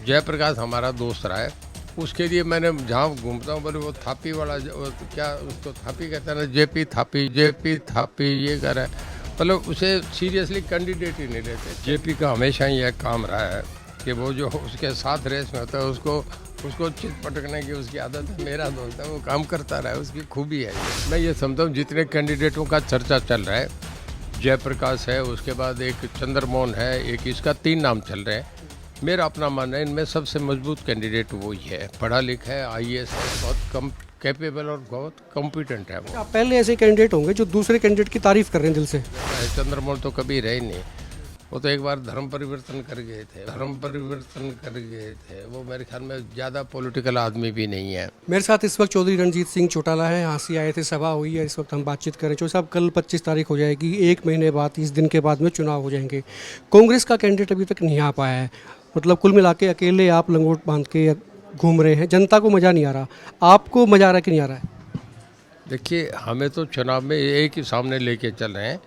जयप्रकाश हमारा दोस्त रहा है, उसके लिए मैंने जहाँ घूमता हूँ बोले वो थापी वाला वो क्या उसको थापी कहते हैं ना, जेपी थापी ये कर है, मतलब उसे सीरियसली कैंडिडेट ही नहीं लेते। जेपी का हमेशा ही यह काम रहा है कि वो जो उसके साथ रेस में होता है उसको चित पटकने की उसकी आदत है। मेरा दोस्त है, वो काम करता रहा है, उसकी खूबी है। मैं ये समझता हूँ जितने कैंडिडेटों का चर्चा चल रहा है, जयप्रकाश है, उसके बाद एक चंद्रमोहन है, एक इसका 3 नाम चल रहे हैं। मेरा अपना मानना है इनमें सबसे मजबूत कैंडिडेट वही है, पढ़ा लिखा है, आईएएस है, बहुत कम कैपेबल और बहुत कॉम्पिटेंट है वो। आप पहले ऐसे कैंडिडेट होंगे जो दूसरे कैंडिडेट की तारीफ कर रहे हैं दिल से। चंद्रमोहन तो कभी रहे नहीं, वो तो एक बार धर्म परिवर्तन कर गए थे। वो मेरे ख्याल में ज़्यादा पॉलिटिकल आदमी भी नहीं है। मेरे साथ इस वक्त चौधरी रणजीत सिंह चौटाला है, यहाँ से आए थे, सभा हुई है, इस वक्त हम बातचीत करें। चौधरी साहब, कल 25 तारीख हो जाएगी, 1 महीने बाद 30 दिन के बाद में चुनाव हो जाएंगे। कांग्रेस का कैंडिडेट अभी तक नहीं आ पाया है, मतलब कुल मिला के अकेले आप लंगोट बांध के घूम रहे हैं, जनता को मज़ा नहीं आ रहा। आपको मज़ा आ रहा है कि नहीं आ रहा है? देखिए, हमें तो चुनाव में एक ही सामने लेके चल रहे हैं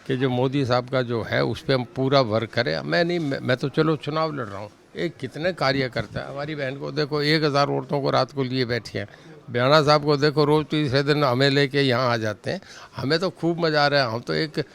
कि जो मोदी साहब का जो है उस पर हम पूरा वर्क करें। मैं तो चलो चुनाव लड़ रहा हूँ, एक कितने कार्य करता है। हमारी बहन को देखो, 1000 औरतों को रात को लिए बैठी हैं। बयाना साहब को देखो, रोज़ तीसरे दिन हमें लेके यहाँ आ जाते हैं। हमें तो खूब मज़ा आ रहा है। हम तो एक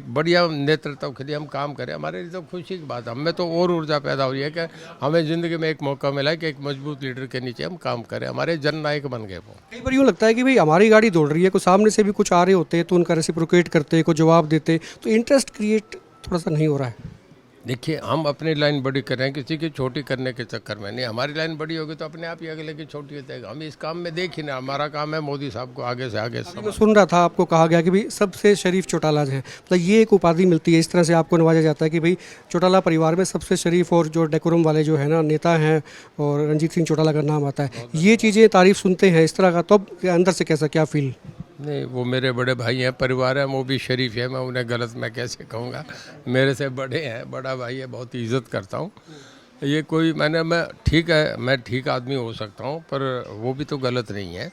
बढ़िया नेतृत्व के लिए हम काम करें, हमारे लिए तो खुशी की बात है। हमें तो और ऊर्जा पैदा हो रही है कि हमें ज़िंदगी में एक मौका मिला है कि एक मजबूत लीडर के नीचे हम काम करें। हमारे जननायक बन गए वो। कई बार यूँ लगता है कि भाई हमारी गाड़ी दौड़ रही है, कोई सामने से भी कुछ आ रहे होते हैं तो उनका रेसिप्रोकेट करते, कोई जवाब देते, तो इंटरेस्ट क्रिएट थोड़ा सा नहीं हो रहा है। देखिए, हम अपनी लाइन बड़ी कर रहे हैं, किसी की छोटी करने के चक्कर में नहीं। हमारी लाइन बड़ी होगी तो अपने आप ही अगले की छोटी हो जाएगी। हम इस काम में देख ही ना, हमारा काम है मोदी साहब को आगे से आगे मैं सुन रहा था, आपको कहा गया कि भाई सबसे शरीफ चौटाला हैं, मतलब ये एक उपाधि मिलती है, इस तरह से आपको नवाजा जाता है कि भाई चौटाला परिवार में सबसे शरीफ और जो डेकोरम वाले जो है ना नेता हैं, और रणजीत सिंह चौटाला का नाम आता है। ये चीज़ें तारीफ सुनते हैं इस तरह का, तो अब अंदर से कैसा क्या फील? नहीं, वो मेरे बड़े भाई हैं, परिवार है, वो भी शरीफ है। मैं उन्हें गलत मैं कैसे कहूँगा, मेरे से बड़े हैं, बड़ा भाई है, बहुत इज्जत करता हूँ। ये कोई मैं ठीक है, मैं ठीक आदमी हो सकता हूँ, पर वो भी तो गलत नहीं है।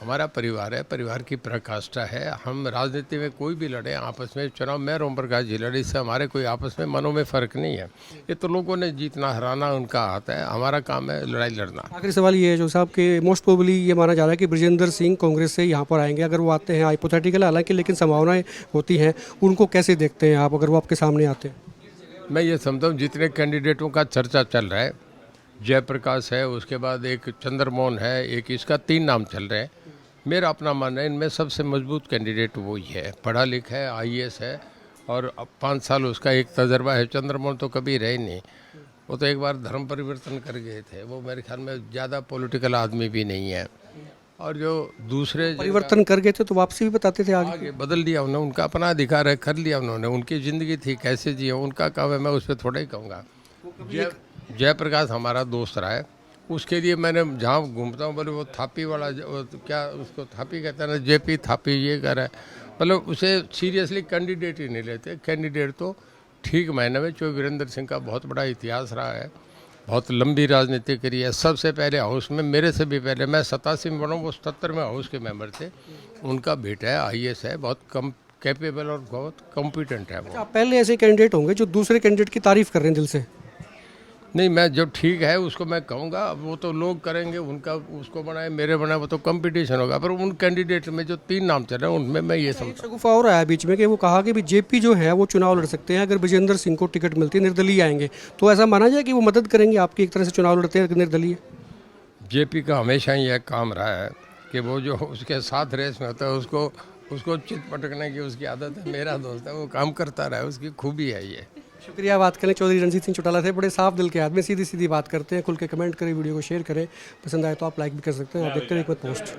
हमारा परिवार है, परिवार की पराकाष्ठा है। हम राजनीति में कोई भी लड़े आपस में, चुनाव में ओम प्रकाश जी लड़े, इससे हमारे कोई आपस में मनों में फ़र्क नहीं है। ये तो लोगों ने जीतना हराना उनका हाथ है, हमारा काम है लड़ाई लड़ना। आखिरी सवाल ये है जो साहब के मोस्ट प्रोबेबली ये माना जा रहा है कि ब्रजेंद्र सिंह कांग्रेस से यहाँ पर आएंगे। अगर वो आते हैं, हाइपोथेटिकल हालांकि, लेकिन संभावनाएं होती हैं, उनको कैसे देखते हैं आप अगर वो आपके सामने आते हैं? मैं ये समझता हूँ जितने कैंडिडेटों का चर्चा चल रहा है, जयप्रकाश है, उसके बाद एक चंद्रमोहन है, एक इसका 3 नाम चल रहे हैं। मेरा अपना मानना है इनमें सबसे मजबूत कैंडिडेट वही है, पढ़ा लिखा है, आईएएस है, और अब 5 साल उसका एक तजर्बा है। चंद्रमोहन तो कभी रहे नहीं, वो तो एक बार धर्म परिवर्तन कर गए थे। वो मेरे ख्याल में ज़्यादा पॉलिटिकल आदमी भी नहीं है। और जो दूसरे परिवर्तन कर गए थे तो वापसी भी बताते थे आगे बदल दिया उन्होंने, उनका अपना अधिकार है, कर लिया उन्होंने, उनकी ज़िंदगी थी, कैसे जिए उनका काम है, मैं उस पर थोड़ा ही कहूँगा। जयप्रकाश हमारा दोस्त रहा है, उसके लिए मैंने जहाँ घूमता हूँ बोले वो थापी वाला वो क्या उसको थापी कहते हैं ना, जेपी थापी ये कर है, मतलब उसे सीरियसली कैंडिडेट ही नहीं लेते। कैंडिडेट तो ठीक मायने में, जो वीरेंद्र सिंह का बहुत बड़ा इतिहास रहा है, बहुत लंबी राजनीति करी है। सबसे पहले हाउस में, मेरे से भी पहले, मैं 87 में बना हूँ, वो 77 में हाउस के मेंबर थे। उनका बेटा है, आईएएस है, बहुत कम कैपेबल और बहुत कॉम्पिटेंट है वो। आप पहले ऐसे कैंडिडेट होंगे जो दूसरे कैंडिडेट की तारीफ कर रहे हैं दिल से। नहीं, मैं जो ठीक है उसको मैं कहूँगा, अब वो तो लोग करेंगे, उनका उसको बनाए मेरे बनाए, वो तो कंपटीशन होगा। पर उन कैंडिडेट में जो 3 नाम चल रहे हैं उनमें मैं ये समझता हूँ। शगुफा और आया बीच में कि वो कहा कि भी जेपी जो है वो चुनाव लड़ सकते हैं, अगर ब्रजेंद्र सिंह को टिकट मिलती है, निर्दलीय आएंगे, तो ऐसा माना जाए कि वो मदद करेंगे आपकी, एक तरह से चुनाव लड़ते हैं निर्दलीय। जेपी का हमेशा ही यह काम रहा है कि वो जो उसके साथ रेस में होता है उसको चित पटकने की उसकी आदत है। मेरा दोस्त है, वो काम करता रहा है, उसकी खूबी है ये। शुक्रिया। बात करें चौधरी रणजीत सिंह चौटाला थे, बड़े साफ दिल के आदमी, सीधी सीधी बात करते हैं, खुल के कमेंट करें, वीडियो को शेयर करें, पसंद आए तो आप लाइक भी कर सकते हैं। आप देखते रहिए एक बार पोस्ट।